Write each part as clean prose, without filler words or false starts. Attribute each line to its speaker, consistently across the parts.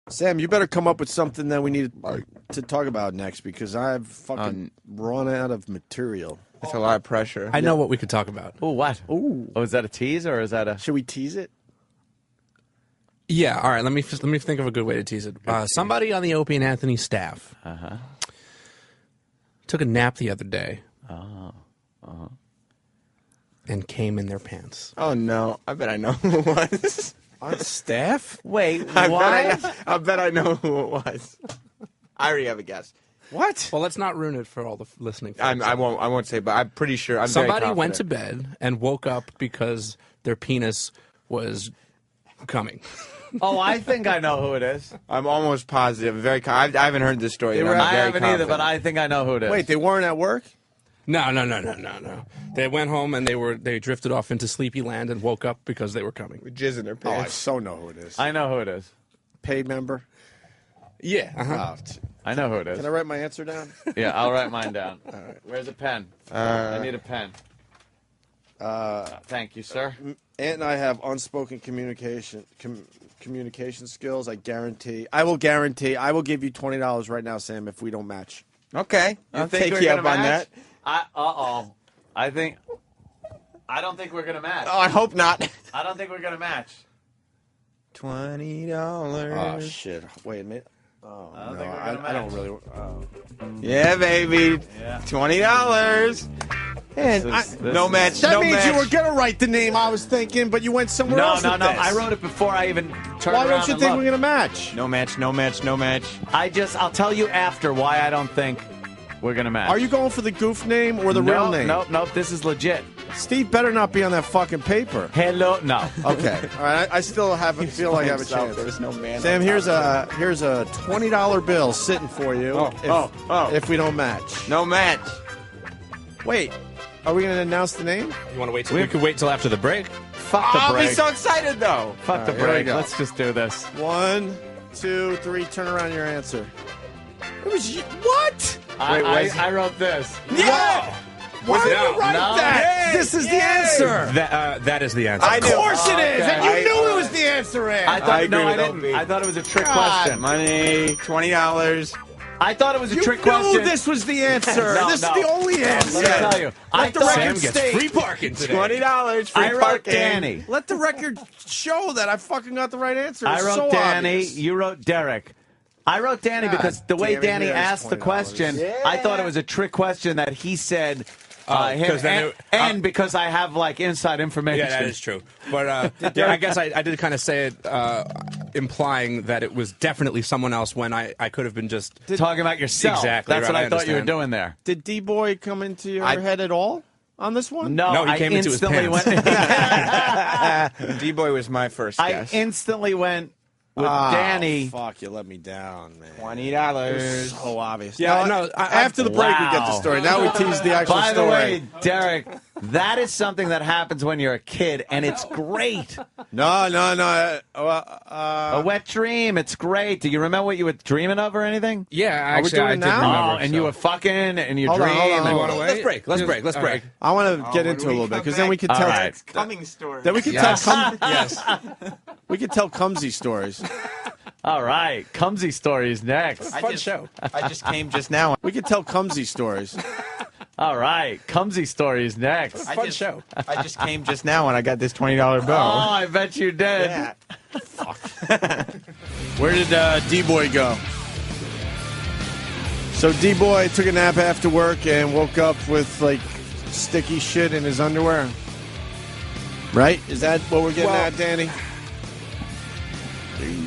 Speaker 1: Sam, you better come up with something that we need to talk about next because I've fucking run out of material.
Speaker 2: That's a lot of pressure.
Speaker 3: I know what we could talk about.
Speaker 4: Oh, what?
Speaker 1: Ooh.
Speaker 4: Oh, is that a tease or is that a...
Speaker 1: Should we tease it?
Speaker 3: Yeah, all right, let me think of a good way to tease it. Somebody on the Opie and Anthony staff took a nap the other day and came in their pants.
Speaker 2: Oh, no. I bet I know who it was.
Speaker 1: On staff?
Speaker 4: Wait,
Speaker 2: I
Speaker 4: what?
Speaker 2: bet I know who it was. I already have a guess.
Speaker 1: What?
Speaker 3: Well, let's not ruin it for all the listening folks.
Speaker 2: I won't say, but I'm pretty sure.
Speaker 3: Somebody went to bed and woke up because their penis was coming.
Speaker 4: Oh, I think I know who it is.
Speaker 2: I'm almost positive. I haven't heard this story. Yet.
Speaker 4: I haven't either, but I think I know who it is.
Speaker 1: Wait, they weren't at work?
Speaker 3: No. They went home and they drifted off into sleepy land and woke up because they were coming.
Speaker 2: With jizz in their
Speaker 1: Oh, I
Speaker 2: pants.
Speaker 1: so know who it is.
Speaker 4: I know who it is.
Speaker 1: Paid member?
Speaker 3: Yeah.
Speaker 1: Oh,
Speaker 4: I know who it is.
Speaker 1: can I write my answer down?
Speaker 4: Yeah, I'll write mine down.
Speaker 1: All right.
Speaker 4: Where's a pen? I need a pen. Thank you, sir.
Speaker 1: Ant and I have unspoken communication skills. I will guarantee. I will give you $20 right now, Sam, if we don't match.
Speaker 2: Okay. I'll take
Speaker 4: we're
Speaker 2: you
Speaker 4: gonna
Speaker 2: up on
Speaker 4: match?
Speaker 2: that.
Speaker 4: I don't think we're gonna match.
Speaker 2: Oh, I hope not.
Speaker 4: I don't think we're gonna match.
Speaker 2: $20.
Speaker 1: Oh, shit. Wait a minute. Oh,
Speaker 4: I don't
Speaker 1: no.
Speaker 4: think we're gonna
Speaker 1: I don't
Speaker 4: match.
Speaker 1: really. Oh.
Speaker 2: Yeah, baby.
Speaker 4: Yeah.
Speaker 2: $20. No match.
Speaker 1: That
Speaker 2: no
Speaker 1: means
Speaker 2: match.
Speaker 1: you were going to write the name I was thinking, but you went somewhere else with this.
Speaker 4: I wrote it before I even turned
Speaker 1: Why
Speaker 4: around
Speaker 1: don't you
Speaker 4: and
Speaker 1: think
Speaker 4: looked.
Speaker 1: we're going to match?
Speaker 2: No match. No match. No match.
Speaker 4: I'll tell you after why I don't think we're gonna match.
Speaker 1: Are you going for the goof name or the real name?
Speaker 4: Nope. This is legit.
Speaker 1: Steve better not be on that fucking paper.
Speaker 4: Hello, no.
Speaker 1: Okay. All right. I still feel like I have a chance.
Speaker 2: There was no man.
Speaker 1: Sam, here's a $20 bill sitting for you. If we don't match.
Speaker 2: No match.
Speaker 1: Wait. Are we going to announce the name?
Speaker 3: You want to wait till we could wait till after the break?
Speaker 4: Fuck the
Speaker 2: I'll
Speaker 4: break.
Speaker 2: be so excited though.
Speaker 4: Fuck the
Speaker 1: All right, here we
Speaker 4: break.
Speaker 1: go.
Speaker 4: Let's just do this.
Speaker 1: 1, 2, 3. Turn around your answer. It was you. What?
Speaker 4: I wrote this.
Speaker 1: Yeah. Why did you write
Speaker 4: No.
Speaker 1: that?
Speaker 2: Yay.
Speaker 1: This is the
Speaker 2: Yay.
Speaker 1: answer.
Speaker 3: That is the answer.
Speaker 2: I
Speaker 1: Of
Speaker 2: knew.
Speaker 1: course it is.
Speaker 4: Okay.
Speaker 1: And you
Speaker 2: I-
Speaker 1: knew it was the answer, Ant.
Speaker 4: I thought
Speaker 2: I agree
Speaker 4: no, I
Speaker 2: with
Speaker 4: didn't.
Speaker 2: Opie.
Speaker 4: I thought it was a trick
Speaker 1: God.
Speaker 4: question.
Speaker 2: Money. $20.
Speaker 4: I thought it was a
Speaker 1: You
Speaker 4: trick
Speaker 1: knew
Speaker 4: question.
Speaker 1: this was the answer.
Speaker 4: No,
Speaker 1: This
Speaker 4: no.
Speaker 1: is the only answer.
Speaker 4: Let me tell you. I
Speaker 1: Let the
Speaker 4: thought
Speaker 1: record
Speaker 3: Sam gets
Speaker 1: state.
Speaker 3: free parking today.
Speaker 2: $20. Free
Speaker 4: I wrote
Speaker 2: parking.
Speaker 4: Danny.
Speaker 1: Let the record show that I fucking got the right answer.
Speaker 4: I
Speaker 1: It's
Speaker 4: wrote
Speaker 1: so
Speaker 4: Danny.
Speaker 1: obvious.
Speaker 4: You wrote Derek. I wrote Danny
Speaker 1: God
Speaker 4: because the way
Speaker 1: damn it,
Speaker 4: Danny
Speaker 1: here's
Speaker 4: asked the
Speaker 1: $20.
Speaker 4: question,
Speaker 2: Yeah.
Speaker 4: I thought it was a trick question that he said. Him,
Speaker 3: 'cause then
Speaker 4: and because I have like inside information.
Speaker 3: Yeah, that is true. But I guess I did kind of say it, implying that it was definitely someone else when I could have been just.
Speaker 4: Talking about yourself.
Speaker 3: Exactly,
Speaker 4: That's
Speaker 3: right,
Speaker 4: what I
Speaker 3: I
Speaker 4: thought you were
Speaker 3: understand.
Speaker 4: doing there.
Speaker 1: Did D-boi come into your head at all on this one?
Speaker 4: No,
Speaker 3: he
Speaker 4: I
Speaker 3: came into his
Speaker 4: instantly
Speaker 3: pants.
Speaker 4: went.
Speaker 2: D-boi was my first
Speaker 4: I
Speaker 2: guess.
Speaker 4: instantly went with
Speaker 1: Oh,
Speaker 4: Danny.
Speaker 1: Fuck, you let me down, man.
Speaker 2: $20.
Speaker 1: So obvious.
Speaker 3: Yeah,
Speaker 1: Now,
Speaker 3: no,
Speaker 1: after the break, we get the
Speaker 4: Wow.
Speaker 1: story. Now we tease the actual
Speaker 4: By the
Speaker 1: story.
Speaker 4: way, Derek, that is something that happens when you're a kid, and it's great.
Speaker 1: No.
Speaker 4: A wet dream. It's great. Do you remember what you were dreaming of or anything?
Speaker 3: Yeah, actually,
Speaker 1: doing
Speaker 3: I
Speaker 1: it
Speaker 3: did
Speaker 1: now?
Speaker 3: remember.
Speaker 4: Oh, and
Speaker 3: so.
Speaker 4: you were fucking, and you
Speaker 1: Hold on,
Speaker 4: dream.
Speaker 1: hold on,
Speaker 4: and
Speaker 1: hold
Speaker 3: Wanna
Speaker 1: on.
Speaker 3: wait? Let's break. Let's All break. right.
Speaker 1: I want to get into it a little bit because then we could
Speaker 4: All
Speaker 1: tell.
Speaker 4: right.
Speaker 2: Coming story.
Speaker 1: Then we could
Speaker 3: Yes.
Speaker 1: tell.
Speaker 3: Yes.
Speaker 1: We could tell clumsy stories.
Speaker 4: All right, Cumsy stories next.
Speaker 3: Fun show.
Speaker 2: I just came just now.
Speaker 1: We could tell clumsy stories.
Speaker 4: All right, Cumsy stories next.
Speaker 3: Fun show.
Speaker 2: I just came just now when I got this $20 bill.
Speaker 4: Oh, I bet you did.
Speaker 2: Yeah.
Speaker 1: Where did D-boi go? So D-boi took a nap after work and woke up with like sticky shit in his underwear. Right? Is that what we're getting at, Danny?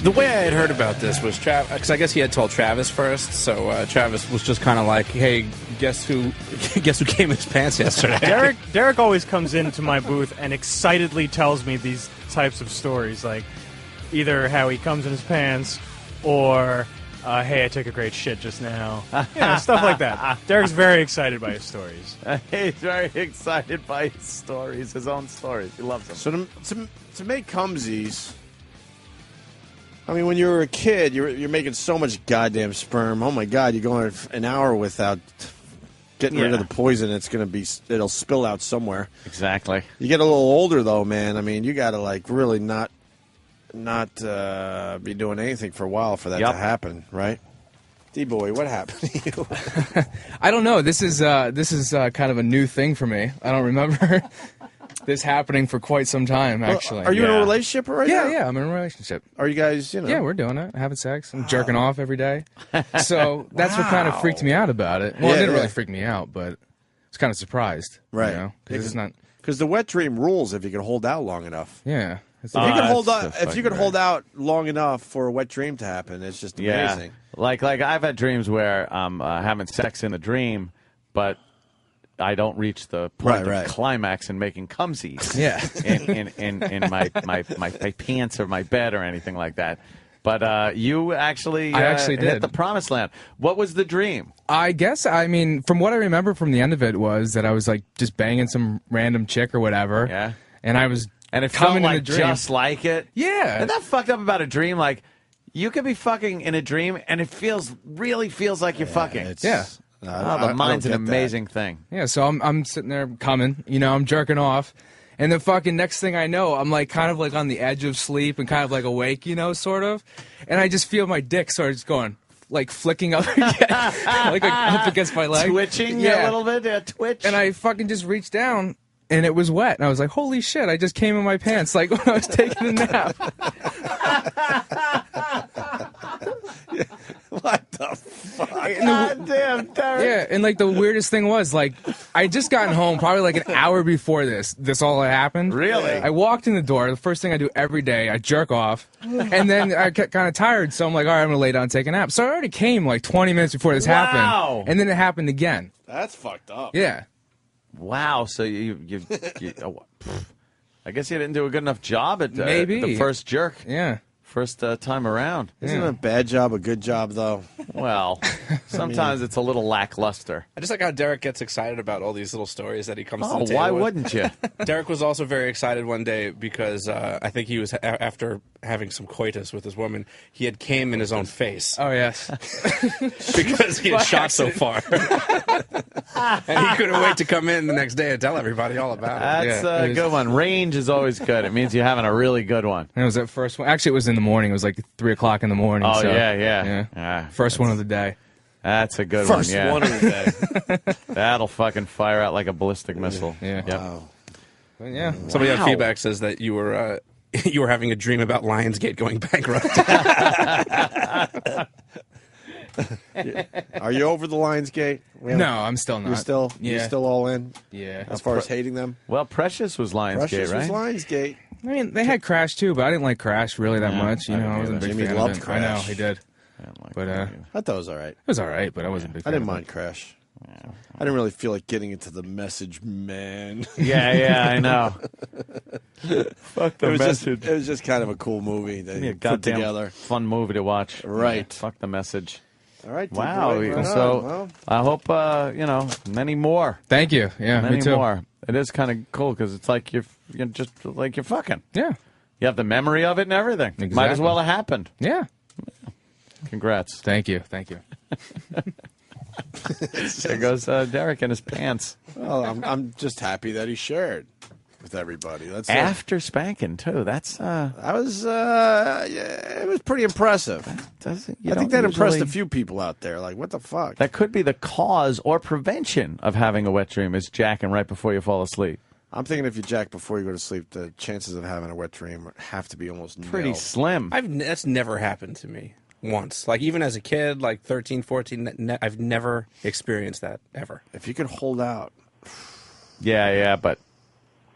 Speaker 3: The way I had heard about this was because I guess he had told Travis first, so Travis was just kind of like, "Hey, guess who came in his pants yesterday?"
Speaker 5: Derek always comes into my booth and excitedly tells me these types of stories, like either how he comes in his pants or, hey, I took a great shit just now. Stuff like that. Derek's very excited by his stories.
Speaker 4: He's very excited by his stories, his own stories. He loves them.
Speaker 1: So to make cumsies, I mean, when you were a kid, you're making so much goddamn sperm. Oh my God, you're going an hour without getting rid of the poison. It'll spill out somewhere.
Speaker 4: Exactly.
Speaker 1: You get a little older though, man. I mean, you got to like really not. not be doing anything for a while for that to happen, right? D-boi, what happened to you?
Speaker 6: I don't know. This is kind of a new thing for me. I don't remember this happening for quite some time, actually.
Speaker 1: Well, are you in a relationship right now?
Speaker 6: Yeah, I'm in a relationship.
Speaker 1: Are you guys,
Speaker 6: Yeah, we're doing it. Having sex. I'm jerking off every day. So that's what kind of freaked me out about it. Well, it didn't really freak me out, but I was kind of surprised.
Speaker 1: Right.
Speaker 6: You know?
Speaker 1: Because the wet dream rules if you can hold out long enough.
Speaker 6: Yeah.
Speaker 1: If you could hold out long enough for a wet dream to happen, it's just amazing.
Speaker 4: Yeah. Like I've had dreams where I'm having sex in a dream, but I don't reach the point of climax in making cumsies.
Speaker 6: Yeah.
Speaker 4: in my pants or my bed or anything like that. But you actually,
Speaker 6: did
Speaker 4: hit the promised land. What was the dream?
Speaker 6: I guess, I mean, from what I remember from the end of it was that I was like just banging some random chick or whatever.
Speaker 4: Yeah.
Speaker 6: And I was
Speaker 4: it felt
Speaker 6: coming
Speaker 4: like
Speaker 6: in a dream.
Speaker 4: just like it.
Speaker 6: Yeah.
Speaker 4: Isn't that fucked up about a dream? Like, you could be fucking in a dream and it really feels like you're fucking.
Speaker 6: Yeah.
Speaker 4: The mind's an amazing thing.
Speaker 6: Yeah, so I'm sitting there coming, I'm jerking off. And the fucking next thing I know, I'm like kind of like on the edge of sleep and kind of like awake, sort of. And I just feel my dick start just going, like flicking up again, like up against my leg.
Speaker 4: Twitching a little bit, twitch.
Speaker 6: And I fucking just reached down and it was wet. And I was like, holy shit, I just came in my pants like when I was taking a nap.
Speaker 1: What the fuck?
Speaker 4: God damn, Derek.
Speaker 6: Yeah, and like the weirdest thing was like I just gotten home probably like an hour before this all happened.
Speaker 4: Really?
Speaker 6: I walked in the door. The first thing I do every day, I jerk off, and then I get kind of tired, so I'm like, all right, I'm gonna lay down and take a nap. So I already came like 20 minutes before this happened, and then it happened again.
Speaker 1: That's fucked up.
Speaker 6: Yeah.
Speaker 4: Wow. So you I guess you didn't do a good enough job at
Speaker 6: maybe
Speaker 4: the first jerk.
Speaker 6: Yeah.
Speaker 4: First time around.
Speaker 1: Isn't a bad job a good job, though?
Speaker 4: Well, sometimes it's a little lackluster.
Speaker 3: I just like how Derek gets excited about all these little stories that he comes to the table
Speaker 4: why
Speaker 3: with.
Speaker 4: wouldn't you?
Speaker 3: Derek was also very excited one day because I think he was, after having some coitus with his woman, he had came in his own face.
Speaker 6: Oh, yes.
Speaker 3: Because he had shot so far. And he couldn't wait to come in the next day and tell everybody all about it.
Speaker 4: That's a good one. Range is always good. It means you're having a really good one.
Speaker 6: It was that first one. Actually, it was in the morning. It was like 3 o'clock in the morning.
Speaker 4: Oh,
Speaker 6: so,
Speaker 4: yeah.
Speaker 6: First one of the day.
Speaker 4: That's a good
Speaker 1: First
Speaker 4: one, yeah.
Speaker 1: one of the day.
Speaker 4: That'll fucking fire out like a ballistic missile.
Speaker 6: Yeah.
Speaker 4: Yep.
Speaker 1: Wow.
Speaker 6: But yeah.
Speaker 3: Somebody on feedback says that you were having a dream about Lionsgate going bankrupt.
Speaker 1: Are you over the Lionsgate?
Speaker 6: No, I'm still not.
Speaker 1: You're still all in?
Speaker 6: Yeah.
Speaker 1: As far as hating them?
Speaker 4: Well, Precious was Lionsgate,
Speaker 1: Precious
Speaker 4: right?
Speaker 1: was Lionsgate.
Speaker 6: I mean, they had Crash too, but I didn't like Crash really that much. I wasn't a big
Speaker 1: Jimmy
Speaker 6: fan
Speaker 1: loved
Speaker 6: of it.
Speaker 1: Crash.
Speaker 6: I know he did, but
Speaker 1: I thought that was all right.
Speaker 6: it was all right. But I wasn't a big.
Speaker 1: I
Speaker 6: fan
Speaker 1: didn't
Speaker 6: of
Speaker 1: mind Crash. I didn't really feel like getting into the message, man.
Speaker 4: Yeah, I know. Fuck the message.
Speaker 1: It was just kind of a cool movie that
Speaker 4: Be a
Speaker 1: put
Speaker 4: goddamn
Speaker 1: together.
Speaker 4: fun movie to watch.
Speaker 1: Right.
Speaker 4: Yeah, fuck the message.
Speaker 1: All right.
Speaker 4: Wow.
Speaker 1: D-boi, right
Speaker 4: So
Speaker 1: on. Well,
Speaker 4: I hope many more.
Speaker 6: Thank you. Yeah,
Speaker 4: Many
Speaker 6: me too.
Speaker 4: more. It is kind of cool because it's like you're just like you're fucking.
Speaker 6: Yeah.
Speaker 4: You have the memory of it and everything.
Speaker 6: Exactly.
Speaker 4: Might as well have happened.
Speaker 6: Yeah.
Speaker 4: Congrats.
Speaker 6: Thank you.
Speaker 4: There goes Derek in his pants.
Speaker 1: well, I'm just happy that he shared with everybody. That's it.
Speaker 4: After spanking too. That's
Speaker 1: I was, it was pretty impressive. I think that impressed a few people out there. Like, what the fuck?
Speaker 4: That could be the cause or prevention of having a wet dream is jacking right before you fall asleep.
Speaker 1: I'm thinking if you jack before you go to sleep, the chances of having a wet dream have to be almost
Speaker 4: Pretty
Speaker 1: nil.
Speaker 4: slim.
Speaker 3: That's never happened to me once. Like, even as a kid, like 13, 14, I've never experienced that, ever.
Speaker 1: If you could hold out.
Speaker 4: Yeah, but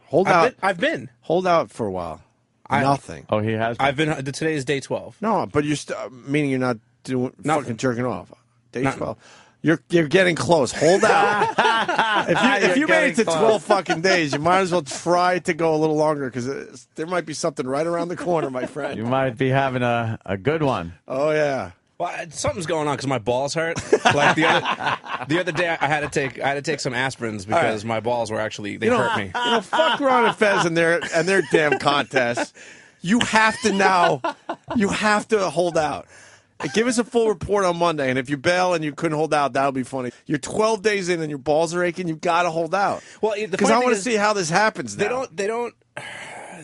Speaker 1: Hold out.
Speaker 3: I've been.
Speaker 1: Hold out for a while. Nothing.
Speaker 4: he has.
Speaker 3: I've been. Today is day 12.
Speaker 1: No, but you're meaning you're not doing
Speaker 3: Nothing.
Speaker 1: fucking jerking off. Day
Speaker 3: Nothing.
Speaker 1: 12. You're getting close. Hold out. if you made it to 12 fucking days, you might as well try to go a little longer because there might be something right around the corner, my friend.
Speaker 4: You might be having a good one.
Speaker 1: Oh yeah.
Speaker 3: Well, something's going on because my balls hurt. Like the other day, I had to take some aspirins because my balls were actually hurt me.
Speaker 1: Fuck Ron and Fez and their damn contests. You have to hold out. Give us a full report on Monday, and if you bail and you couldn't hold out, that'll be funny. You're 12 days in and your balls are aching. You got to hold out.
Speaker 3: Well,
Speaker 1: because I want to see how this happens. Now.
Speaker 3: They don't.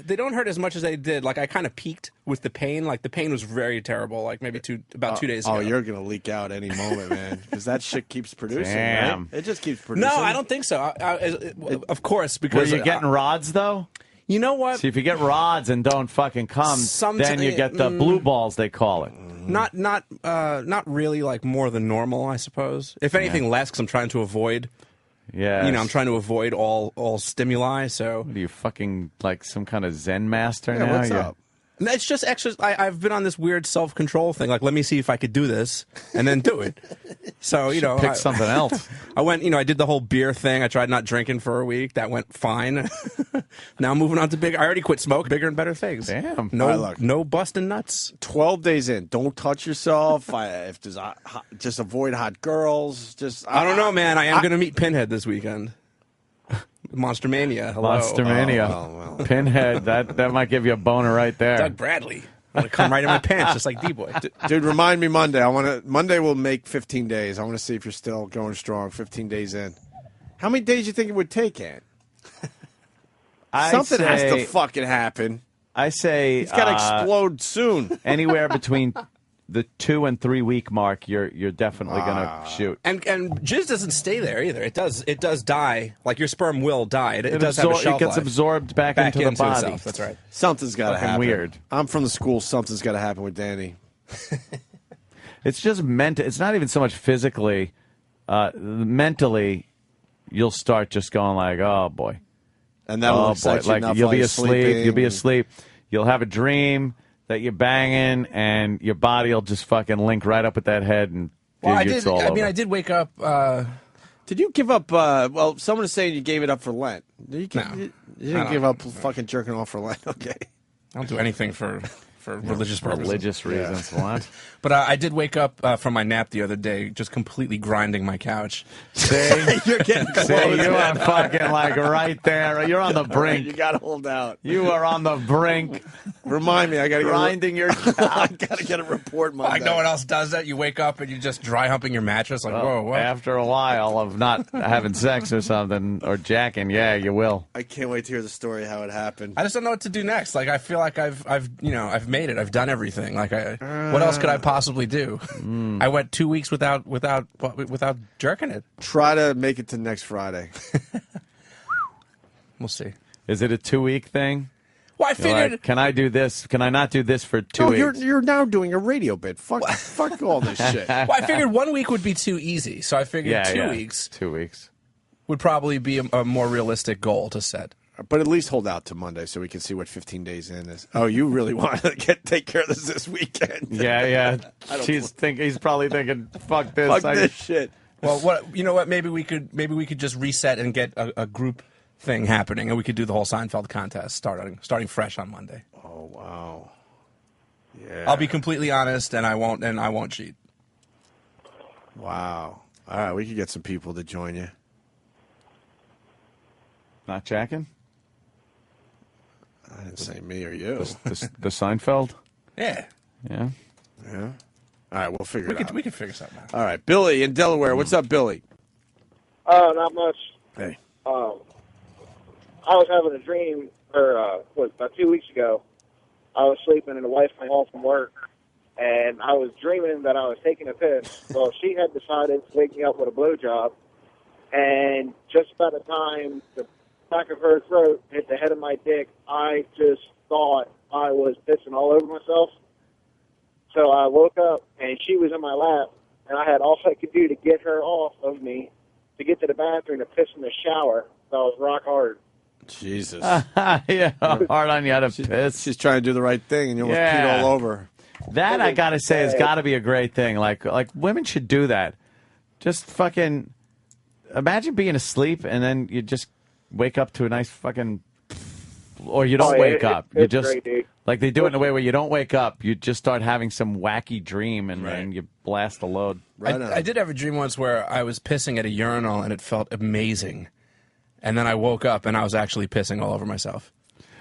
Speaker 3: they don't hurt as much as they did. Like I kind of peaked with the pain. Like the pain was very terrible. Like maybe about 2 days ago.
Speaker 1: Oh, you're gonna leak out any moment, man, because that shit keeps producing.
Speaker 4: Damn.
Speaker 1: Right? It just keeps producing.
Speaker 3: No, I don't think so. Of course, because
Speaker 4: Were you getting rods though?
Speaker 3: You know what?
Speaker 4: See, if you get rods and don't fucking come, then you get the blue balls, they call it.
Speaker 3: Not really like more than normal, I suppose. If anything, less because I'm trying to avoid.
Speaker 4: Yeah,
Speaker 3: I'm trying to avoid all stimuli. So,
Speaker 4: what are you fucking like some kind of Zen master now?
Speaker 1: What's up?
Speaker 3: It's just extra. I've been on this weird self-control thing. Like, let me see if I could do this, and then do it. So,
Speaker 4: pick something else.
Speaker 3: I went, I did the whole beer thing. I tried not drinking for a week. That went fine. Now I'm moving on to big. I already quit smoking. Bigger and better things.
Speaker 4: Damn.
Speaker 3: No busting nuts.
Speaker 1: 12 days in. Don't touch yourself. If there's just avoid hot girls.
Speaker 3: I don't know, man. I am going to meet Pinhead this weekend. Monster Mania. Hello.
Speaker 4: Monster Mania.
Speaker 1: Well.
Speaker 4: Pinhead. That might give you a boner right there.
Speaker 3: Doug Bradley. I'm going to come right in my pants, just like D-boi.
Speaker 1: Dude, remind me Monday. Monday will make 15 days. I want to see if you're still going strong 15 days in. How many days do you think it would take, Ant? Something has to fucking happen.
Speaker 4: I say
Speaker 1: it's got to explode soon.
Speaker 4: Anywhere between the 2 and 3 week mark, you're definitely gonna shoot.
Speaker 3: And jizz doesn't stay there either. It does die. Like your sperm will die. It does have a shelf
Speaker 4: It gets
Speaker 3: life.
Speaker 4: absorbed back into the body.
Speaker 3: Itself. That's right.
Speaker 1: Something's got to happen.
Speaker 4: Weird.
Speaker 1: I'm from the school. Something's got to happen with Danny.
Speaker 4: It's just mental. It's not even so much physically. Mentally, you'll start just going like, "Oh boy,"
Speaker 1: and that will excite you enough
Speaker 4: you'll be asleep. You'll be
Speaker 1: and...
Speaker 4: asleep. You'll have a dream that you're banging, and your body will just fucking link right up with that head and.
Speaker 3: Well, I did wake up.
Speaker 1: Did you give up? Well, someone is saying you gave it up for Lent. You didn't give up fucking jerking off for Lent. Okay.
Speaker 3: I don't do anything for religious purposes.
Speaker 4: Religious reasons. What?
Speaker 3: But I did wake up from my nap the other day, just completely grinding my couch.
Speaker 1: See, you're getting close.
Speaker 4: You are fucking like right there. You're on the brink.
Speaker 1: You got to hold out.
Speaker 4: You are on the brink.
Speaker 1: Remind me, I got to
Speaker 4: grinding your couch.
Speaker 1: I got to get a report Monday.
Speaker 3: Like no one else does that. You wake up and you just dry humping your mattress. Like whoa, what?
Speaker 4: After a while of not having sex or something or jacking, yeah, you will.
Speaker 1: I can't wait to hear the story how it happened.
Speaker 3: I just don't know what to do next. Like I feel like I've made it. I've done everything. Like what else could I possibly do? I went 2 weeks without jerking it.
Speaker 1: Try to make it to next Friday.
Speaker 3: We'll see.
Speaker 4: Is it a 2 week thing?
Speaker 3: Well, I figured.
Speaker 4: Like, can I do this? Can I not do this for 2 weeks?
Speaker 1: You're now doing a radio bit. Fuck all this shit.
Speaker 3: Well, I figured 1 week would be too easy, so I figured 2 weeks.
Speaker 4: 2 weeks
Speaker 3: would probably be a more realistic goal to set.
Speaker 1: But at least hold out to Monday so we can see what 15 days in is. Oh, you really want to take care of this weekend?
Speaker 4: Yeah. He's probably thinking, "Fuck this!
Speaker 1: Fuck this shit."
Speaker 3: Well, you know what? Maybe we could just reset and get a group thing happening, and we could do the whole Seinfeld contest starting fresh on Monday.
Speaker 1: Oh wow! Yeah.
Speaker 3: I'll be completely honest, and I won't cheat.
Speaker 1: Wow! All right, we could get some people to join you.
Speaker 4: Not jacking?
Speaker 1: I didn't say me or you.
Speaker 4: The Seinfeld?
Speaker 3: Yeah.
Speaker 4: Yeah.
Speaker 1: All right, we'll figure it out.
Speaker 3: We can figure something out.
Speaker 1: All right, Billy in Delaware. What's up, Billy?
Speaker 7: Not much.
Speaker 1: Hey.
Speaker 7: I was having a dream, about 2 weeks ago. I was sleeping and the wife came home from work, and I was dreaming that I was taking a piss. Well, she had decided to wake me up with a blowjob, and just by the time the back of her throat hit the head of my dick, I just thought I was pissing all over myself. So I woke up, and she was in my lap, and I had all I could do to get her off of me to get to the bathroom to piss in the shower. So I was rock hard.
Speaker 1: Jesus.
Speaker 4: Yeah, hard on you to piss.
Speaker 1: She's trying to do the right thing, and you almost peed all over.
Speaker 4: That, I got to say, has got to be a great thing. Like women should do that. Just fucking imagine being asleep, and then you just wake up to a nice fucking, or you don't wake up. You just
Speaker 7: great,
Speaker 4: like they do it in a way where you don't wake up. You just start having some wacky dream, and then you blast a load.
Speaker 3: I did have a dream once where I was pissing at a urinal, and it felt amazing. And then I woke up, and I was actually pissing all over myself.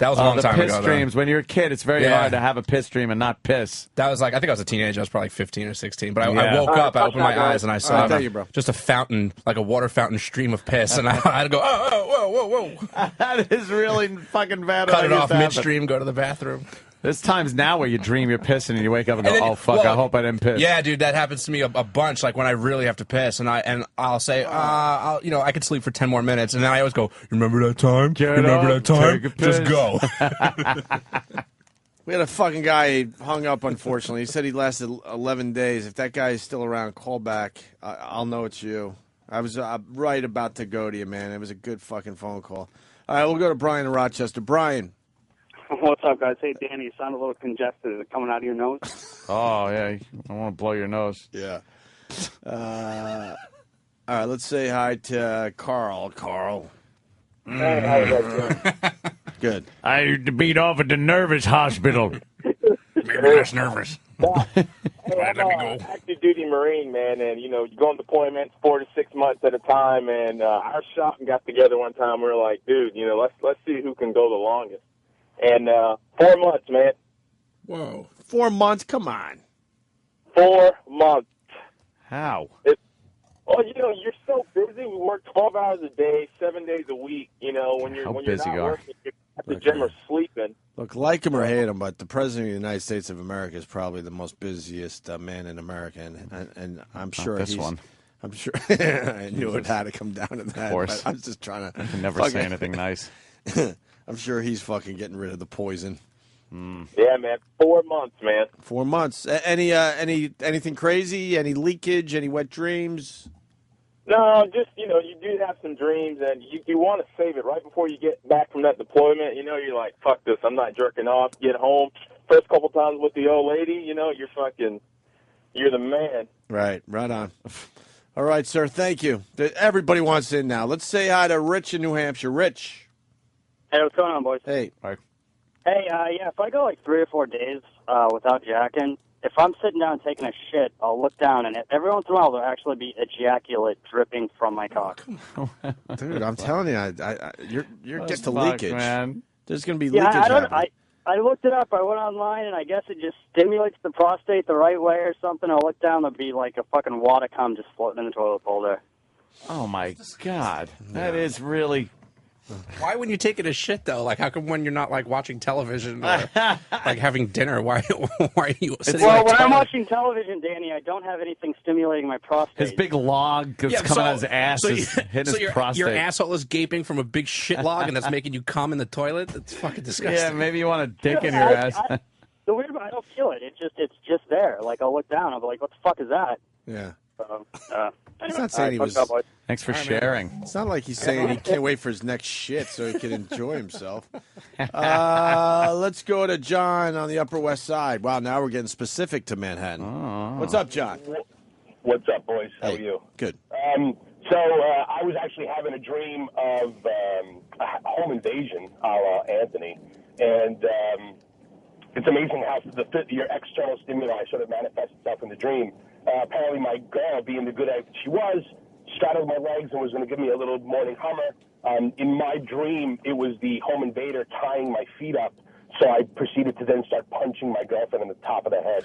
Speaker 3: That was a long time
Speaker 4: piss
Speaker 3: ago.
Speaker 4: dreams. When you're a kid, it's very hard to have a piss dream and not piss.
Speaker 3: That was like, I think I was a teenager. I was probably like 15 or 16. But I
Speaker 4: Yeah.
Speaker 3: woke up, I opened my eyes, and I saw
Speaker 1: thank you, bro.
Speaker 3: just a fountain, like a water fountain stream of piss. And I had to go, whoa.
Speaker 4: That is really fucking bad.
Speaker 3: Cut it off midstream, go to the bathroom.
Speaker 4: There's times now where you dream you're pissing and you wake up and go,
Speaker 3: And then-
Speaker 4: oh, fuck,
Speaker 3: well,
Speaker 4: I hope I didn't piss.
Speaker 3: Yeah, dude, that happens to me a bunch. Like when I really have to piss, and I'll say, I could sleep for 10 more minutes, and then I always go, remember that time? Remember that time?
Speaker 4: take a piss."
Speaker 3: Just go.
Speaker 1: We had a fucking guy hung up, unfortunately. He said he lasted 11 days. If that guy is still around, call back. I'll know it's you. I was right about to go to you, man. It was a good fucking phone call. All right, we'll go to Brian in Rochester. Brian.
Speaker 8: What's up, guys? Hey, Danny, you sound a little congested. Is it coming out of your nose?
Speaker 4: Oh, yeah. I want to blow your nose.
Speaker 1: Yeah. All right, let's say hi to Carl. Carl.
Speaker 7: Hey, how you guys doing?
Speaker 1: Good.
Speaker 4: I had to beat off at the nervous hospital.
Speaker 3: Maybe less nervous.
Speaker 7: Hey, I'm an active duty Marine, man, and you go on deployments 4 to 6 months at a time. And our shop got together one time. We were like, dude, let's see who can go the longest. And 4 months, man.
Speaker 1: Whoa. 4 months? Come on.
Speaker 7: 4 months.
Speaker 4: How?
Speaker 7: You're so busy. We work 12 hours a day, 7 days a week. When you're
Speaker 4: How
Speaker 7: when
Speaker 4: busy
Speaker 7: you're
Speaker 4: you
Speaker 7: not
Speaker 4: are.
Speaker 7: working, you're at the gym or sleeping.
Speaker 1: Look, like him or hate him, but the President of the United States of America is probably the most busiest man in America. And I'm sure
Speaker 4: this one.
Speaker 1: I'm sure. I knew it had to come down to that.
Speaker 4: Of course.
Speaker 1: But I was just trying to.
Speaker 4: I can never say anything nice.
Speaker 1: I'm sure he's fucking getting rid of the poison.
Speaker 7: Yeah, man. 4 months, man.
Speaker 1: 4 months. Anything crazy? Any leakage? Any wet dreams?
Speaker 7: No, just, you do have some dreams, and you want to save it right before you get back from that deployment. You're like, fuck this, I'm not jerking off. Get home. First couple times with the old lady, you're the man.
Speaker 1: Right on. All right, sir, thank you. Everybody wants in now. Let's say hi to Rich in New Hampshire. Rich.
Speaker 8: Hey, what's going on, boys?
Speaker 1: Hey.
Speaker 8: Hey, if I go like 3 or 4 days without jacking, if I'm sitting down taking a shit, I'll look down, and every once in a while there'll actually be ejaculate dripping from my cock.
Speaker 1: Dude, I'm telling you, you're getting to leakage.
Speaker 4: Man.
Speaker 1: There's going to be
Speaker 8: Yeah,
Speaker 1: leakage happening.
Speaker 8: I looked it up. I went online, and I guess it just stimulates the prostate the right way or something. I'll look down, there'll be like a fucking wad of cum just floating in the toilet bowl there.
Speaker 4: Oh, my God. That is really...
Speaker 3: Why when you take it a shit, though? Like, how come when you're not, like, watching television or, like, having dinner, why are you sitting
Speaker 8: Well,
Speaker 3: on
Speaker 8: when
Speaker 3: the
Speaker 8: I'm
Speaker 3: toilet?
Speaker 8: watching television, Danny, I don't have anything stimulating my prostate.
Speaker 4: His big log that's coming out of his ass is hitting his prostate.
Speaker 3: Your asshole is gaping from a big shit log, and that's making you cum in the toilet? That's fucking disgusting.
Speaker 4: Yeah, maybe you want a dick in your ass.
Speaker 8: The weird part, I don't feel it. It's just there. Like, I'll look down, I'll be like, what the fuck is that?
Speaker 1: Yeah.
Speaker 8: Anyway,
Speaker 1: He's not saying he was.
Speaker 4: Thanks for sharing.
Speaker 1: It's not like he's saying he can't wait for his next shit so he can enjoy himself. Let's go to John on the Upper West Side. Wow, now we're getting specific to Manhattan.
Speaker 4: Oh.
Speaker 1: What's up, John?
Speaker 9: What's up, boys? How are you?
Speaker 1: Good.
Speaker 9: So I was actually having a dream of a home invasion a la Anthony. And it's amazing how your external stimuli sort of manifests itself in the dream. Apparently my girl, being the good egg that she was, straddled my legs and was going to give me a little morning hummer. In my dream, it was the home invader tying my feet up. So I proceeded to then start punching my girlfriend in the top of the head.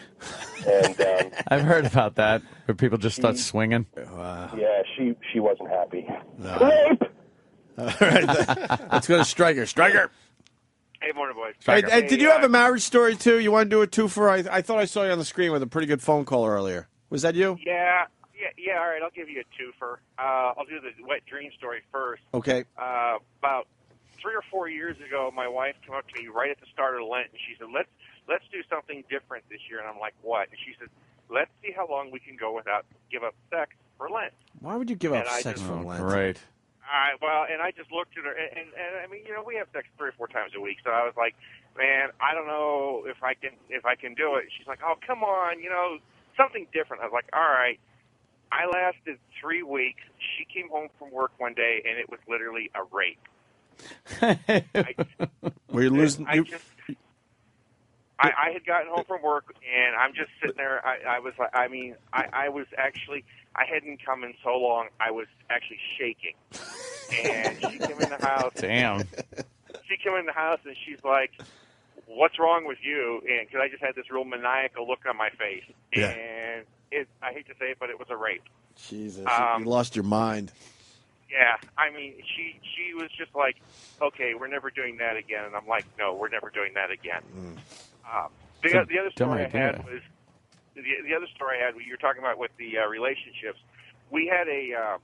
Speaker 9: And
Speaker 4: I've heard about that, where people just start swinging.
Speaker 9: yeah, she wasn't happy.
Speaker 1: All right, let's go to Striker. Striker.
Speaker 10: Hey, morning, boys.
Speaker 1: Hey, did you have a marriage story, too? You want to do a twofer? I thought I saw you on the screen with a pretty good phone call earlier. Was that you?
Speaker 10: Yeah. All right, I'll give you a twofer. I'll do the wet dream story first.
Speaker 1: Okay.
Speaker 10: About 3 or 4 years ago, my wife came up to me right at the start of Lent, and she said, "Let's do something different this year." And I'm like, "What?" And she said, "Let's see how long we can go without give up sex for Lent."
Speaker 1: Why would you give up sex for Lent?
Speaker 4: Great.
Speaker 10: And I just looked at her, and I mean, we have sex 3 or 4 times a week, so I was like, "Man, I don't know if I can do it." She's like, "Oh, come on, something different." I was like, "All right." I lasted 3 weeks. She came home from work one day, and it was literally a rape.
Speaker 1: Were you losing?
Speaker 10: I had gotten home from work, and I'm just sitting there. I was actually, I hadn't come in so long, I was actually shaking. And she came in the house.
Speaker 4: Damn.
Speaker 10: she came in the house and she's like, "What's wrong with you?" And because I just had this real maniacal look on my face, and I hate to say it, but it was a rape.
Speaker 1: Jesus, you lost your mind.
Speaker 10: Yeah, I mean, she was just like, "Okay, we're never doing that again," and I'm like, "No, we're never doing that again." The other story I had was the other story I had. You were talking about with the relationships. We had a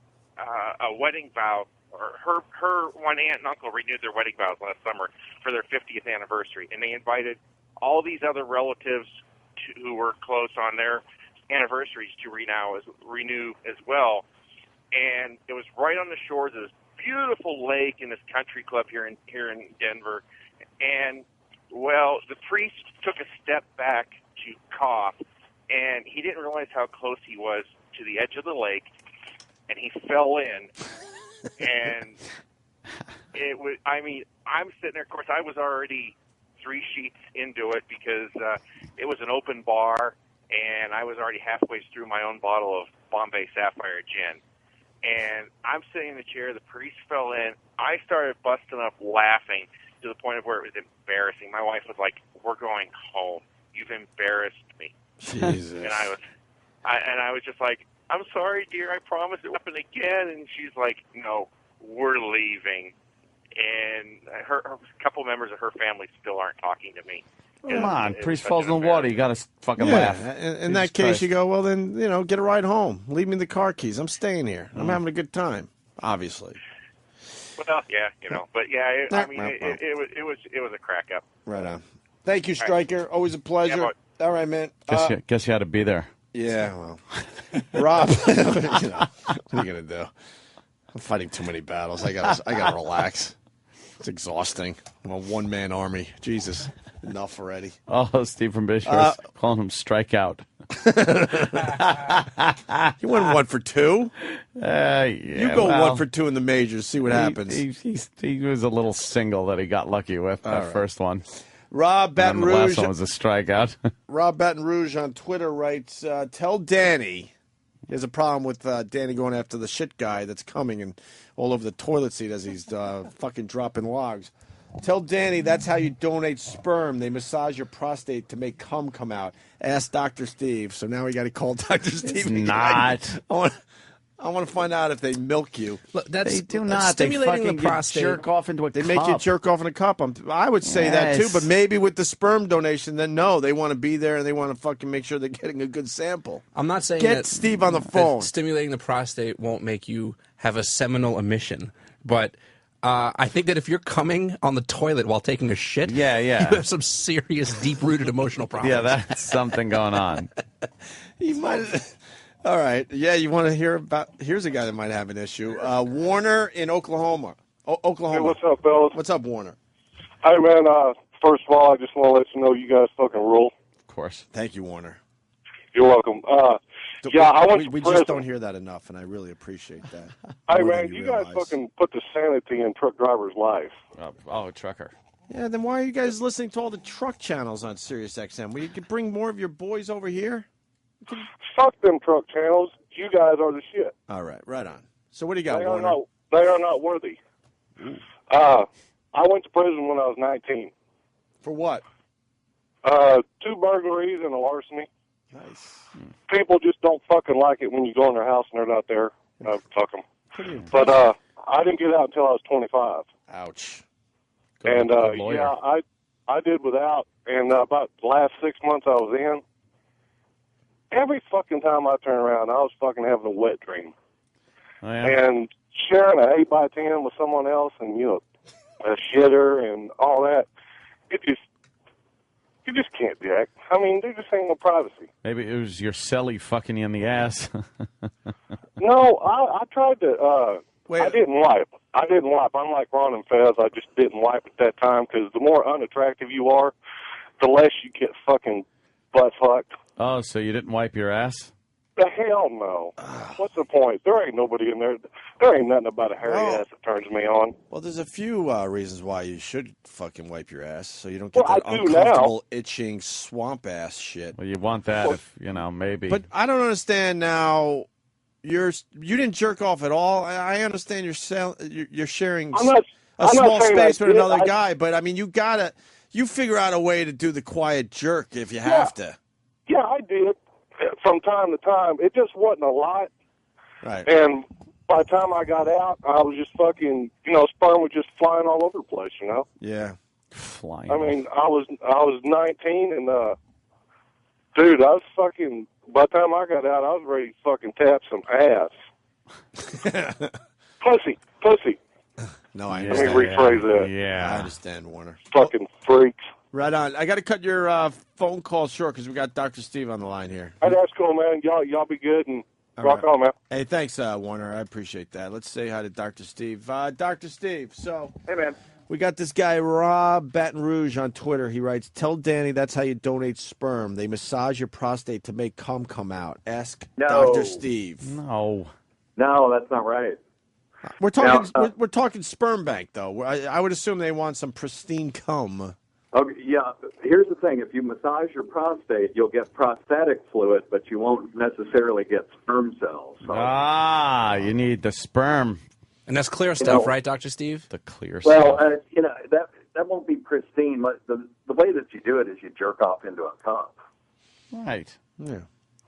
Speaker 10: wedding vow. Or her one aunt and uncle renewed their wedding vows last summer for their 50th anniversary, and they invited all these other relatives who were close on their anniversaries to renew as well. And it was right on the shores of this beautiful lake in this country club here in Denver. And well, the priest took a step back to cough, and he didn't realize how close he was to the edge of the lake, and he fell in. And it was, I mean, I'm sitting there, of course, I was already 3 sheets into it because it was an open bar, and I was already halfway through my own bottle of Bombay Sapphire gin. And I'm sitting in the chair, the priest fell in, I started busting up laughing to the point of where it was embarrassing. My wife was like, "We're going home. You've embarrassed me."
Speaker 1: Jesus.
Speaker 10: And I was just like, "I'm sorry, dear. I promise it won't happen again." And she's like, "No, we're leaving." And a couple members of her family still aren't talking to me.
Speaker 4: Come on, priest falls in the water. You got to fucking laugh.
Speaker 1: In that case, you go, well, then, get a ride home. Leave me the car keys. I'm staying here. I'm having a good time, obviously.
Speaker 10: Well, yeah, but yeah, I mean, it was a crack up.
Speaker 1: Right on. Thank you, Stryker. Always a pleasure.
Speaker 10: Yeah,
Speaker 1: all right, man.
Speaker 4: Guess you had to be there.
Speaker 1: Yeah, well, Rob, what are you gonna do? I'm fighting too many battles. I gotta relax. It's exhausting. I'm a one-man army. Jesus, enough already.
Speaker 4: Oh, Steve from Bishop's calling him strikeout.
Speaker 1: You went 1 for 2.
Speaker 4: Yeah,
Speaker 1: you go 1 for 2 in the majors. See what happens.
Speaker 4: He was a little single that he got lucky with that first one.
Speaker 1: Rob Baton
Speaker 4: and the
Speaker 1: Rouge.
Speaker 4: last one was a strikeout.
Speaker 1: Rob Baton Rouge on Twitter writes, tell Danny. He has a problem with Danny going after the shit guy that's coming and all over the toilet seat as he's fucking dropping logs. Tell Danny that's how you donate sperm. They massage your prostate to make cum come out. Ask Dr. Steve. So now we got to call Dr. Steve.
Speaker 4: It's not.
Speaker 1: I want to find out if they milk you.
Speaker 3: Look,
Speaker 4: They do not.
Speaker 3: Stimulating
Speaker 4: They
Speaker 3: the prostate.
Speaker 4: jerk off into a
Speaker 1: They
Speaker 4: cup.
Speaker 1: make you jerk off in a cup. I would say that too, but maybe with the sperm donation, then no, they want to be there and they want to fucking make sure they're getting a good sample.
Speaker 3: I'm not saying
Speaker 1: Get
Speaker 3: that
Speaker 1: Steve on the phone.
Speaker 3: Stimulating the prostate won't make you have a seminal emission, but I think that if you're coming on the toilet while taking a shit, you have some serious, deep-rooted emotional problems.
Speaker 4: Yeah, that's something going on.
Speaker 1: You might. All right. Yeah, you want to hear about... Here's a guy that might have an issue. Warner in Oklahoma. Oklahoma.
Speaker 11: Hey, what's up, fellas?
Speaker 1: What's up, Warner?
Speaker 11: Hey, man, first of all, I just want to let you know you guys fucking rule.
Speaker 4: Of course.
Speaker 1: Thank you, Warner.
Speaker 11: You're welcome. I went
Speaker 1: we
Speaker 11: to
Speaker 1: just
Speaker 11: prison.
Speaker 1: don't hear that enough, and I really appreciate that.
Speaker 11: Hey,
Speaker 1: more
Speaker 11: man,
Speaker 1: than
Speaker 11: you guys
Speaker 1: realize.
Speaker 11: fucking put the sanity in truck drivers' life.
Speaker 4: Oh, trucker.
Speaker 1: Yeah, then why are you guys listening to all the truck channels on Sirius XM? Well, you could bring more of your boys over here.
Speaker 11: Fuck them truck channels. You guys are the shit.
Speaker 1: All right, right on. So what do you got,
Speaker 11: They
Speaker 1: Warner?
Speaker 11: are not worthy. I went to prison when I was 19.
Speaker 1: For what?
Speaker 11: 2 burglaries and a larceny.
Speaker 1: Nice.
Speaker 11: People just don't fucking like it when you go in their house and they're not there. Fuck them. But I didn't get out until I was 25.
Speaker 1: Ouch.
Speaker 11: And I did without. And about the last 6 months I was in, every fucking time I turn around, I was fucking having a wet dream.
Speaker 4: Oh, yeah?
Speaker 11: And sharing an 8x10 with someone else, and a shitter and all that, you just can't, Jack. I mean, there just ain't no privacy.
Speaker 4: Maybe it was your celly fucking you in the ass.
Speaker 11: No, I tried to. I didn't wipe. I'm like Ron and Fez. I just didn't wipe at that time because the more unattractive you are, the less you get fucking butt fucked.
Speaker 4: Oh, so you didn't wipe your ass?
Speaker 11: The hell no. What's the point? There ain't nobody in there. There ain't nothing about a hairy ass that turns me on.
Speaker 1: Well, there's a few reasons why you should fucking wipe your ass, so you don't get
Speaker 11: Well,
Speaker 1: that
Speaker 11: I do
Speaker 1: uncomfortable, itching swamp ass shit.
Speaker 4: Well, you want that if, maybe.
Speaker 1: But I don't understand now. You didn't jerk off at all. I understand you're sharing. a small space with another guy, but I mean, you figure out a way to do the quiet jerk if you have to.
Speaker 11: Yeah, I did from time to time. It just wasn't a lot.
Speaker 1: Right.
Speaker 11: And by the time I got out, I was just fucking, sperm was just flying all over the place,
Speaker 1: Yeah.
Speaker 4: Flying.
Speaker 11: I mean, I was 19 and, dude, I was fucking, by the time I got out, I was ready to fucking tap some ass. Pussy.
Speaker 1: No, I
Speaker 11: Let me
Speaker 1: understand.
Speaker 11: rephrase that.
Speaker 4: Yeah.
Speaker 1: I understand, Warner.
Speaker 11: Fucking freaks.
Speaker 1: Right on. I got to cut your phone call short because we got Dr. Steve on the line here.
Speaker 11: Hey, that's cool, man. Y'all be good and
Speaker 1: All
Speaker 11: rock
Speaker 1: right.
Speaker 11: on, man.
Speaker 1: Hey, thanks, Warner. I appreciate that. Let's say hi to Dr. Steve. Dr. Steve, so...
Speaker 7: Hey, man.
Speaker 1: We got this guy, Rob Baton Rouge, on Twitter. He writes, "Tell Danny that's how you donate sperm. They massage your prostate to make cum come out. Ask Dr. Steve."
Speaker 4: No,
Speaker 7: that's not right.
Speaker 1: We're talking we're talking sperm bank, though. I would assume they want some pristine cum.
Speaker 7: Okay, yeah. Here's the thing: if you massage your prostate, you'll get prostatic fluid, but you won't necessarily get sperm cells. So.
Speaker 4: you need the sperm.
Speaker 3: And that's clear stuff, right, Dr. Steve?
Speaker 4: The clear
Speaker 7: Well,
Speaker 4: stuff.
Speaker 7: that won't be pristine. But the way that you do it is you jerk off into a cup.
Speaker 4: Right.
Speaker 1: Yeah.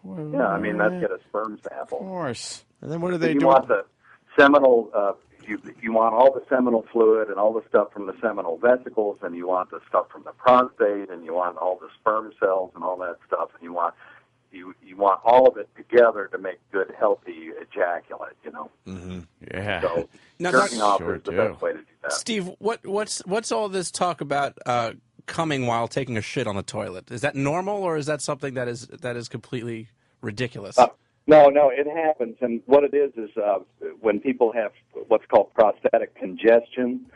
Speaker 7: Yeah, I mean, let's get a sperm sample.
Speaker 4: Of course.
Speaker 1: And then what do they do?
Speaker 7: You want the seminal. You want all the seminal fluid and all the stuff from the seminal vesicles, and you want the stuff from the prostate, and you want all the sperm cells and all that stuff, and you want all of it together to make good, healthy ejaculate.
Speaker 1: Mm-hmm.
Speaker 4: Yeah.
Speaker 7: So
Speaker 3: Now,
Speaker 7: jerking off
Speaker 4: sure
Speaker 7: is the
Speaker 4: do.
Speaker 7: best way to do that.
Speaker 3: Steve, what's all this talk about coming while taking a shit on the toilet? Is that normal, or is that something that is completely ridiculous?
Speaker 7: No, it happens, and what it is when people have what's called prostatic congestion,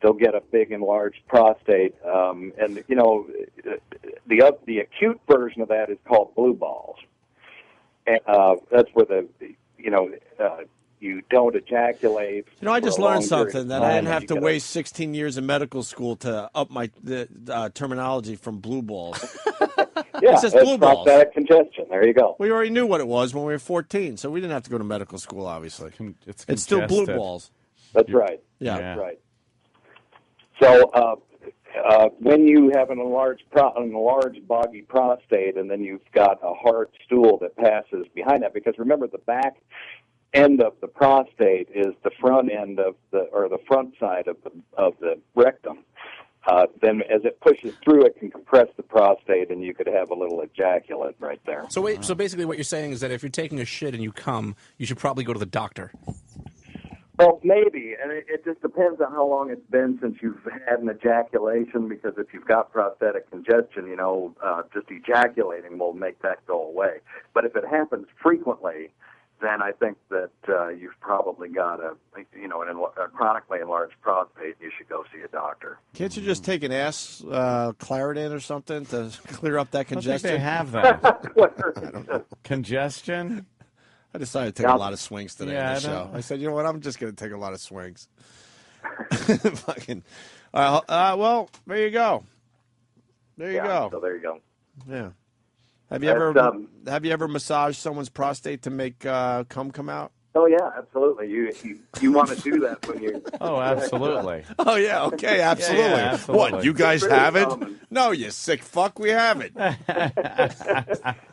Speaker 7: they'll get a big enlarged prostate, and the acute version of that is called blue balls, and that's where you don't ejaculate.
Speaker 1: I just
Speaker 7: for a long
Speaker 1: learned
Speaker 7: period
Speaker 1: something
Speaker 7: of
Speaker 1: that
Speaker 7: time,
Speaker 1: I didn't
Speaker 7: and
Speaker 1: have
Speaker 7: you
Speaker 1: to
Speaker 7: get
Speaker 1: waste 16 years in medical school to up the terminology from blue balls.
Speaker 7: Yeah,
Speaker 1: It says
Speaker 7: it's
Speaker 1: blue balls.
Speaker 7: prostatic congestion. There you go.
Speaker 1: We already knew what it was when we were 14, so we didn't have to go to medical school, obviously.
Speaker 4: It's
Speaker 1: still blue
Speaker 4: congested.
Speaker 1: balls.
Speaker 7: That's right.
Speaker 1: Yeah.
Speaker 7: That's right. So when you have an enlarged boggy prostate, and then you've got a hard stool that passes behind that, because remember, the back end of the prostate is the front end of the front side of the rectum. Then as it pushes through, it can compress the prostate, and you could have a little ejaculate right there.
Speaker 3: So basically what you're saying is that if you're taking a shit and you come, you should probably go to the doctor.
Speaker 7: Well, maybe, and it just depends on how long it's been since you've had an ejaculation, because if you've got prostatic congestion, just ejaculating will make that go away. But if it happens frequently, then I think that you've probably got a chronically enlarged prostate. You should go see a doctor.
Speaker 1: Can't you just take an ass Claritin or something to clear up that
Speaker 4: I don't think
Speaker 1: congestion?
Speaker 4: they have that.
Speaker 1: I don't know.
Speaker 4: Congestion?
Speaker 1: I decided to take a lot of swings today
Speaker 4: Yeah,
Speaker 1: on the
Speaker 4: I
Speaker 1: show.
Speaker 4: know.
Speaker 1: I said, you know what? I'm just going to take a lot of swings. Fucking. Well, there you go. There you go.
Speaker 7: So there you go.
Speaker 1: Yeah. Have you ever massaged someone's prostate to make cum come out?
Speaker 7: Oh yeah, absolutely. You want to do that when you.
Speaker 4: Oh, absolutely.
Speaker 1: Oh yeah. Okay. Absolutely.
Speaker 4: Yeah, absolutely.
Speaker 1: What? You guys
Speaker 7: It's
Speaker 1: have
Speaker 7: pretty
Speaker 1: it?
Speaker 7: common.
Speaker 1: No, you sick fuck. We have it.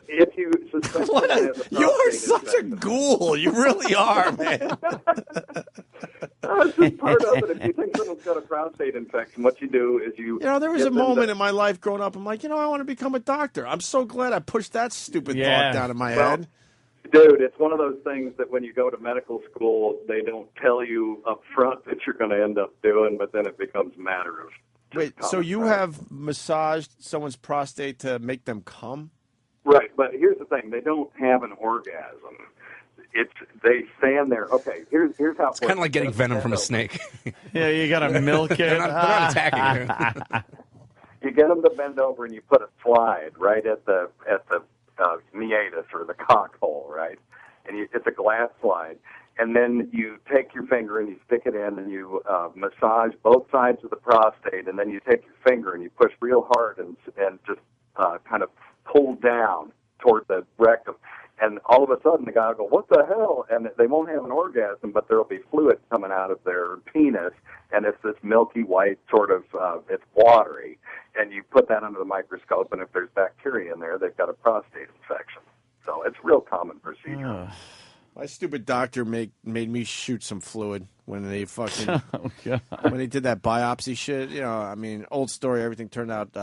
Speaker 7: If you suspect
Speaker 1: What
Speaker 7: someone has a
Speaker 1: you are
Speaker 7: prostate
Speaker 1: such a
Speaker 7: infection.
Speaker 1: ghoul. You really are, man.
Speaker 7: That's just part of it. If you think someone's got a prostate infection, what you do is you.
Speaker 1: There was
Speaker 7: get
Speaker 1: a
Speaker 7: them
Speaker 1: moment
Speaker 7: to-
Speaker 1: in my life growing up. I'm like, I want to become a doctor. I'm so glad I pushed that stupid
Speaker 4: Yeah.
Speaker 1: thought down in my
Speaker 7: Well,
Speaker 1: head.
Speaker 7: Dude, it's one of those things that when you go to medical school, they don't tell you up front that you're going to end up doing, but then it becomes a matter of.
Speaker 1: Wait, so
Speaker 7: common
Speaker 1: you
Speaker 7: sense.
Speaker 1: have massaged someone's prostate to make them cum?
Speaker 7: Right, but here's the thing: they don't have an orgasm. They stand there. Okay, here's how.
Speaker 3: It's kind of like getting venom from a snake.
Speaker 4: Yeah, you got to milk it.
Speaker 3: They're not attacking you.
Speaker 7: You get them to bend over, and you put a slide right at the meatus or the cock hole, right? And it's a glass slide. And then you take your finger and you stick it in, and you massage both sides of the prostate. And then you take your finger and you push real hard and just kind of pull down toward the rectum.
Speaker 12: And all of a sudden, the guy will go, "What the hell?" And they won't have an orgasm, but there'll be fluid coming out of their penis, and it's this milky white sort of, it's watery. And you put that under the microscope, and if there's bacteria in there, they've got a prostate infection. So it's a real common procedure.
Speaker 1: My stupid doctor made me shoot some fluid when they fucking when he did that biopsy shit. You know, I mean, old story. Everything turned out,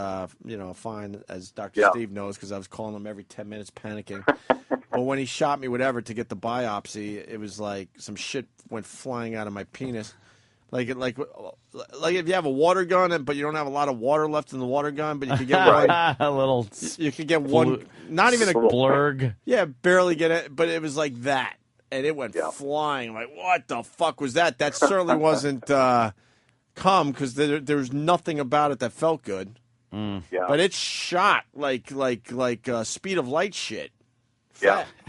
Speaker 1: fine, as Dr. Steve knows, because I was calling him every 10 minutes, panicking. But when he shot me, whatever, to get the biopsy, it was like some shit went flying out of my penis. Like if you have a water gun, but you don't have a lot of water left in the water gun, but you could get one.
Speaker 4: A little.
Speaker 1: You could get one. Not even a
Speaker 4: blurg.
Speaker 1: Yeah, barely get it, but it was like that, and it went flying. I'm like, what the fuck was that? That certainly wasn't cum, because there was nothing about it that felt good. But it shot like speed of light shit.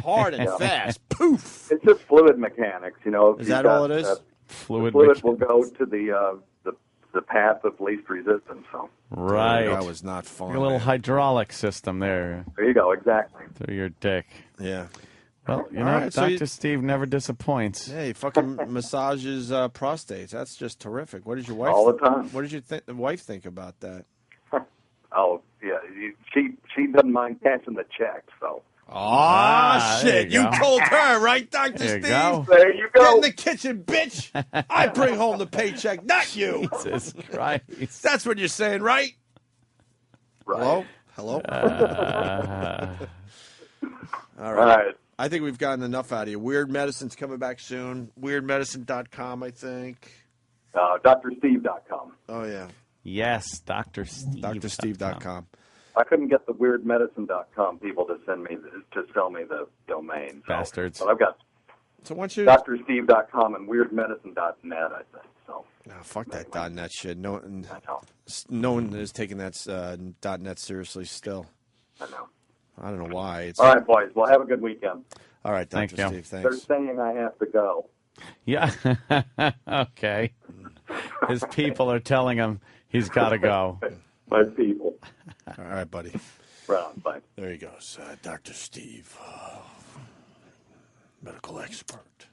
Speaker 1: Hard and fast. Poof.
Speaker 12: It's just fluid mechanics, you know.
Speaker 1: Is that all it is?
Speaker 4: Fluid
Speaker 12: will go to the path of least resistance. So
Speaker 4: right,
Speaker 1: that was not fun.
Speaker 4: A little hydraulic system there.
Speaker 12: There you go, exactly.
Speaker 4: Through your dick.
Speaker 1: Yeah.
Speaker 4: Well, you know,
Speaker 1: right,
Speaker 4: Dr. Steve never disappoints.
Speaker 1: Yeah, he fucking massages prostates. That's just terrific. What did your wife?
Speaker 12: All the time.
Speaker 1: What did the wife think about that?
Speaker 12: Oh yeah, she doesn't mind cashing the check. So.
Speaker 1: Oh, shit. You told her, right, Dr. Steve?
Speaker 12: There you go.
Speaker 1: Get in the kitchen, bitch. I bring home the paycheck, not you.
Speaker 4: Jesus Christ.
Speaker 1: That's what you're saying, right?
Speaker 12: Right.
Speaker 1: Hello? All right.
Speaker 12: All right.
Speaker 1: I think we've gotten enough out of you. Weird Medicine's coming back soon. WeirdMedicine.com, I think.
Speaker 12: DrSteve.com.
Speaker 1: Oh, yeah.
Speaker 4: Yes, Dr. Steve.
Speaker 1: DrSteve.com.
Speaker 12: I couldn't get the WeirdMedicine.com people to sell me the domain. So,
Speaker 4: bastards.
Speaker 12: But I've got DrSteve.com and WeirdMedicine.net, I think. So.
Speaker 1: No, fuck that .net shit. No one is taking that .net seriously still.
Speaker 12: I know.
Speaker 1: I don't know why.
Speaker 12: All right, boys. Well, have a good weekend.
Speaker 1: All right, Dr.
Speaker 4: Thank
Speaker 1: Steve.
Speaker 4: you.
Speaker 1: Thanks.
Speaker 12: They're saying I have to go.
Speaker 4: Yeah. Okay. His people are telling him he's got to go.
Speaker 12: My people.
Speaker 1: All right, buddy.
Speaker 12: Right on. Bye.
Speaker 1: There he goes. Dr. Steve, medical expert.